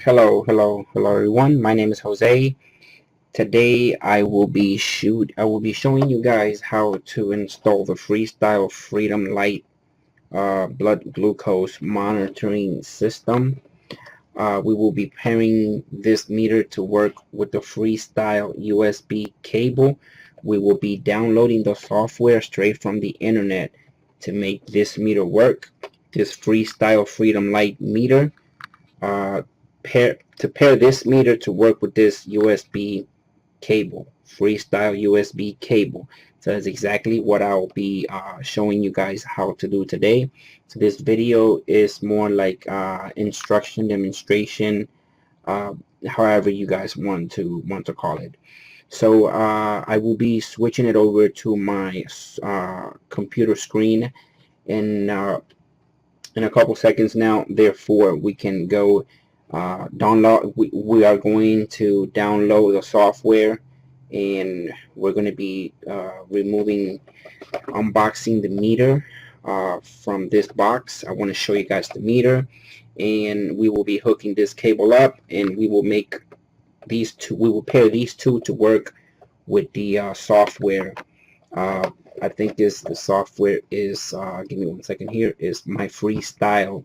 Hello everyone. My name is Jose. Today I will be showing you guys how to install the Freestyle Freedom Lite blood glucose monitoring system. We will be pairing this meter to work with the Freestyle USB cable. We will be downloading the software straight from the internet to make this meter work. This Freestyle Freedom Lite meter. Uh, pair this meter to work with this USB cable, Freestyle USB cable. So that's exactly what I'll be showing you guys how to do today. So this video is more like instruction demonstration, uh, however you guys want to call it. So I will be switching it over to my computer screen in a couple seconds now. Therefore, we can go download. We are going to download the software, and we're going to be unboxing the meter from this box. I want to show you guys the meter, and we will be hooking this cable up, and we will make these two. We will pair these two to work with the software. uh, I think the software is give me one second here, is my freestyle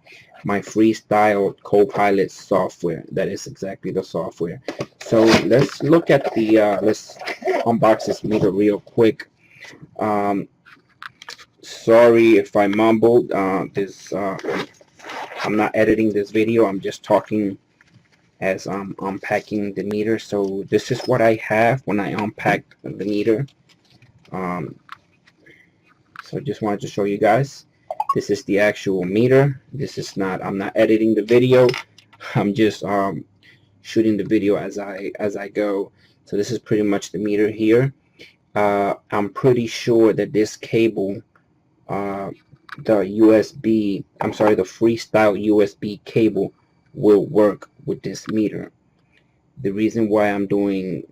co-pilot software. That is exactly the software. So let's look at the let's unbox this meter real quick. um, Sorry if I mumbled. I'm not editing this video, I'm just talking as I'm unpacking the meter. So this is what I have when I unpacked the meter. um, So just wanted to show you guys. This is the actual meter. This is not, I'm not editing the video. I'm just shooting the video as I go. So this is pretty much the meter here. I'm pretty sure that this cable, the Freestyle USB cable will work with this meter. The reason why I'm doing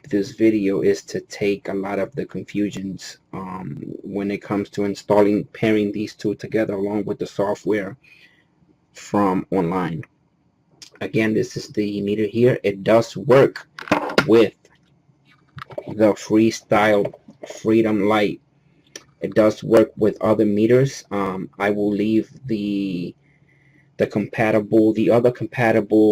this video is to take a lot of the confusions when it comes to pairing these two together along with the software from online. Again, this is the meter here. It does work with the Freestyle Freedom Lite. It does work with other meters. I will leave the other compatible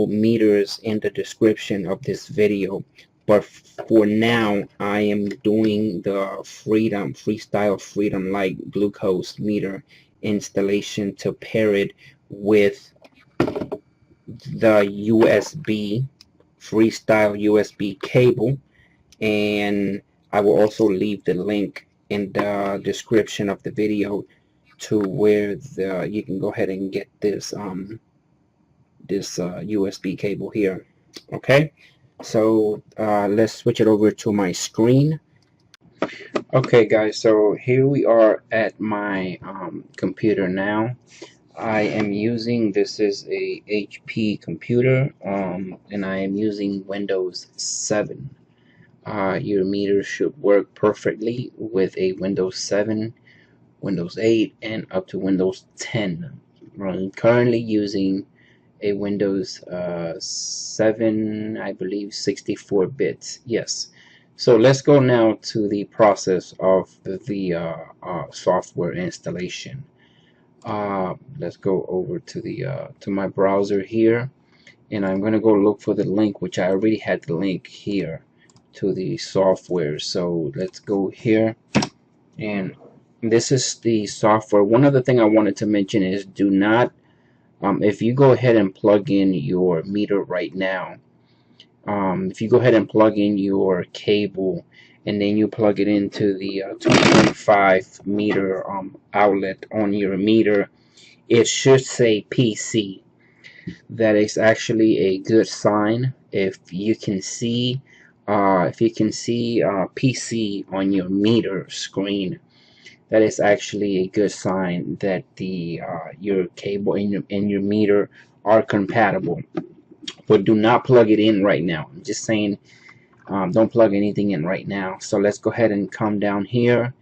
meters in the description of this video. But for now, I am doing the Freestyle Freedom Lite glucose meter installation to pair it with the Freestyle USB cable. And I will also leave the link in the description of the video to where you can go ahead and get this USB cable here. Okay, so let's switch it over to my screen. Okay guys, so here we are at my computer now. I am using, this is a HP computer, and I am using Windows 7. Your meter should work perfectly with a Windows 7, Windows 8, and up to Windows 10. I'm currently using a Windows 7, I believe 64 bits. Yes. So let's go now to the process of the software installation. Let's go over to the to my browser here, and I'm going to go look for the link, which I already had the link here to the software. So let's go here, and this is the software. One other thing I wanted to mention is, do not if you go ahead and plug in your meter right now, if you go ahead and plug in your cable and then you plug it into the 2.5 meter outlet on your meter, it should say PC. That is actually a good sign. If you can see PC on your meter screen, that is actually a good sign that the your cable and your meter are compatible. But do not plug it in right now. I'm just saying, don't plug anything in right now. So let's go ahead and come down here,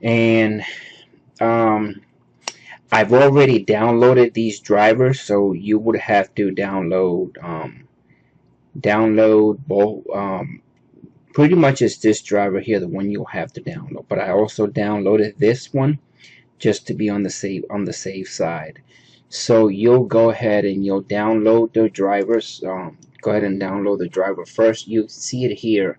and I've already downloaded these drivers, so you would have to download both. Pretty much it's this driver here, the one you'll have to download. But I also downloaded this one just to be on the safe side. So you'll go ahead and you'll download the drivers. Go ahead and download the driver first. You see it here.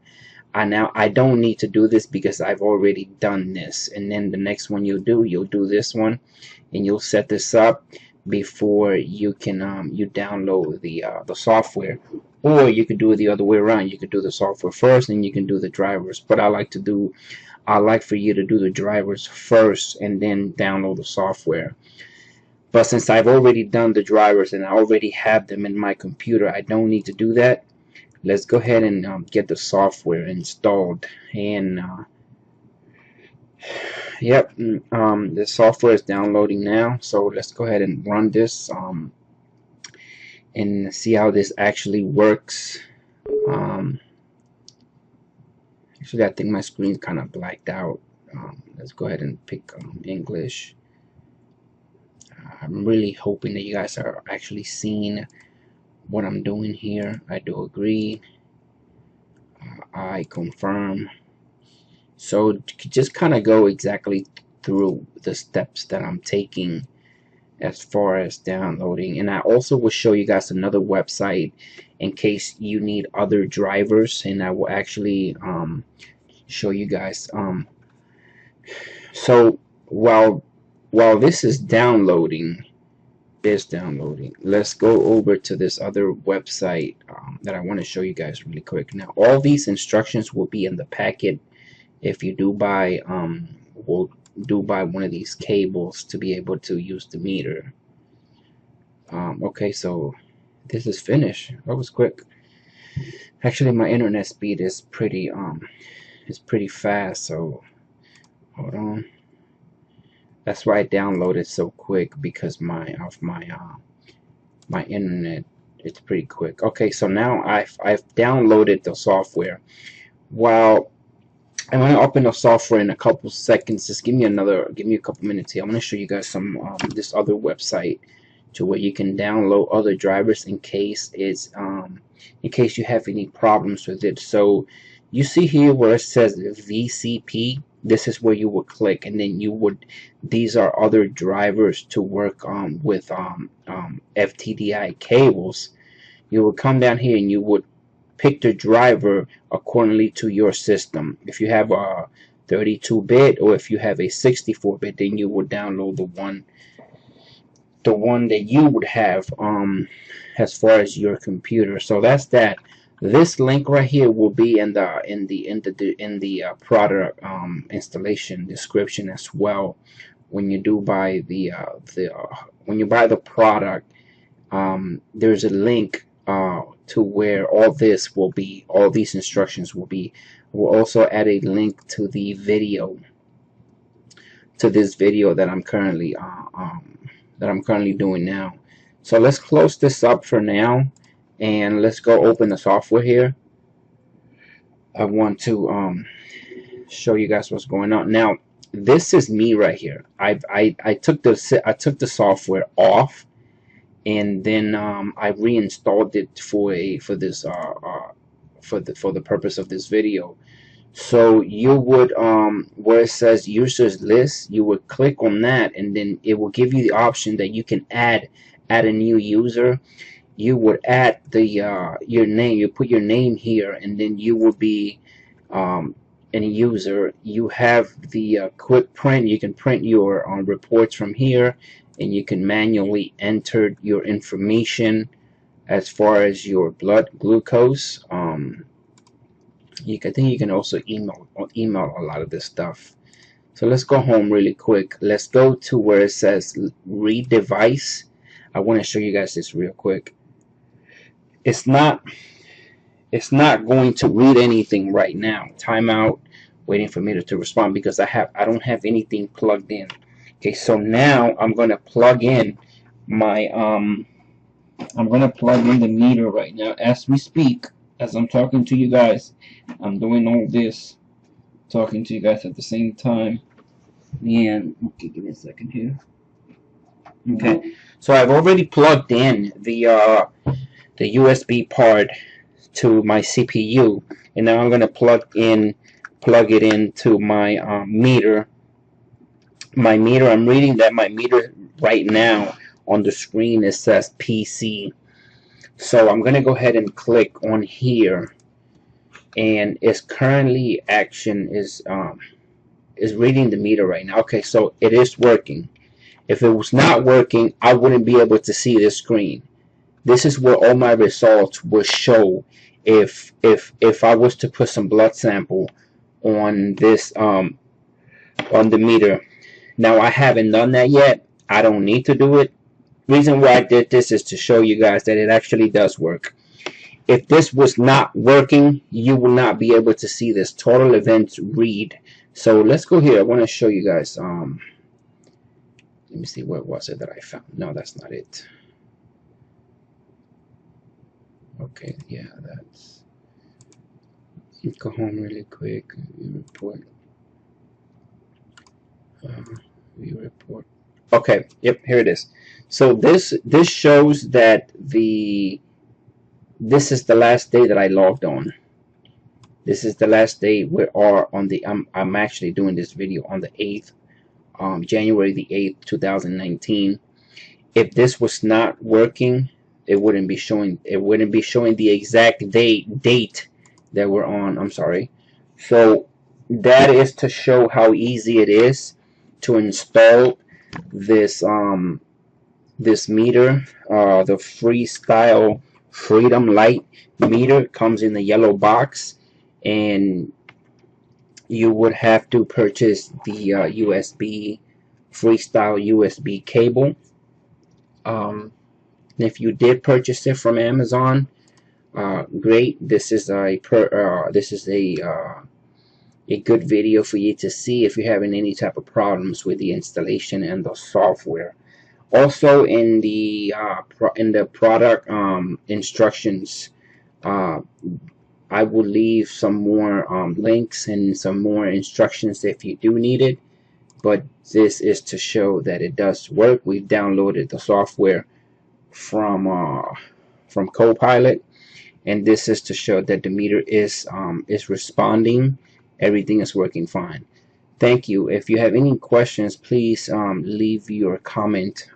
I don't need to do this because I've already done this. And then the next one you'll do this one, and you'll set this up before you can you download the software. Or you could do it the other way around. You could do the software first, and you can do the drivers. But I like for you to do the drivers first and then download the software. But since I've already done the drivers and I already have them in my computer, I don't need to do that. Let's go ahead and get the software installed. And yep, the software is downloading now. So let's go ahead and run this and see how this actually works. Actually, I think my screen's kind of blacked out. Let's go ahead and pick English. I'm really hoping that you guys are actually seeing what I'm doing here. I do agree. I confirm. So just kind of go exactly through the steps that I'm taking as far as downloading. And I also will show you guys another website in case you need other drivers, and I will actually show you guys. So while this is downloading, let's go over to this other website that I want to show you guys really quick. Now all these instructions will be in the packet if you do buy one of these cables to be able to use the meter. Okay, so this is finished. That was quick. Actually, my internet speed is pretty fast, so hold on. That's why I downloaded so quick, because my internet, it's pretty quick. Okay, so now I've downloaded the software. Well, I'm going to open the software in a couple seconds. Just give me a couple minutes here. I'm going to show you guys some this other website to where you can download other drivers in case you have any problems with it. So you see here where it says VCP. This is where you would click, and then these are other drivers to work with FTDI cables. You would come down here and you would pick the driver accordingly to your system. If you have a 32-bit or if you have a 64-bit, then you would download the one that you would have as far as your computer. So that's that. This link right here will be in the product installation description as well. When you do buy when you buy the product, there's a link to where all these instructions will be. We'll also add a link to the video, to this video that I'm currently doing now. So let's close this up for now, and let's go open the software here. I want to show you guys what's going on. Now this is me right here. I took the software off, and then I reinstalled it for the purpose of this video. So you would where it says users list, you would click on that, and then it will give you the option that you can add a new user. You would add your name. You put your name here, and then you will be any user. You have the quick print. You can print your reports from here, and you can manually enter your information as far as your blood glucose. I think you can also email a lot of this stuff. So let's go home really quick. Let's go to where it says read device. I want to show you guys this real quick. It's not going to read anything right now. Timeout, waiting for me to respond because I don't have anything plugged in. Okay, so now I'm gonna plug in my I'm gonna plug in the meter right now as we speak. As I'm talking to you guys, I'm doing all this, talking to you guys at the same time. And okay, give me a second here. Okay, so I've already plugged in the USB part to my CPU, and now I'm going to plug it into my meter. My meter, I'm reading that my meter right now on the screen, it says PC. So I'm going to go ahead and click on here, and it's currently is reading the meter right now. Okay, so it is working. If it was not working, I wouldn't be able to see this screen. This is where all my results will show if I was to put some blood sample on this on the meter. Now I haven't done that yet. I don't need to do it. Reason why I did this is to show you guys that it actually does work. If this was not working, you will not be able to see this total events read. So let's go here. I want to show you guys. Let me see, what was it that I found? No, that's not it. Okay, yeah, that's. Go home really quick. Report. View report. Okay, yep, here it is. So this shows that this is the last day that I logged on. This is the last day we are on the. I'm actually doing this video on the 8th, January the 8th, 2019. If this was not working, it wouldn't be showing. It wouldn't be showing the exact date that we're on. I'm sorry. So that is to show how easy it is to install this this meter. The Freestyle Freedom Lite meter comes in the yellow box, and you would have to purchase the USB Freestyle USB cable. If you did purchase it from Amazon, great. This is a good video for you to see if you're having any type of problems with the installation and the software. Also, in the product instructions, I will leave some more links and some more instructions if you do need it. But this is to show that it does work. We've downloaded the software from Copilot, and this is to show that the meter is responding. Everything is working fine. Thank you. If you have any questions, please leave your comment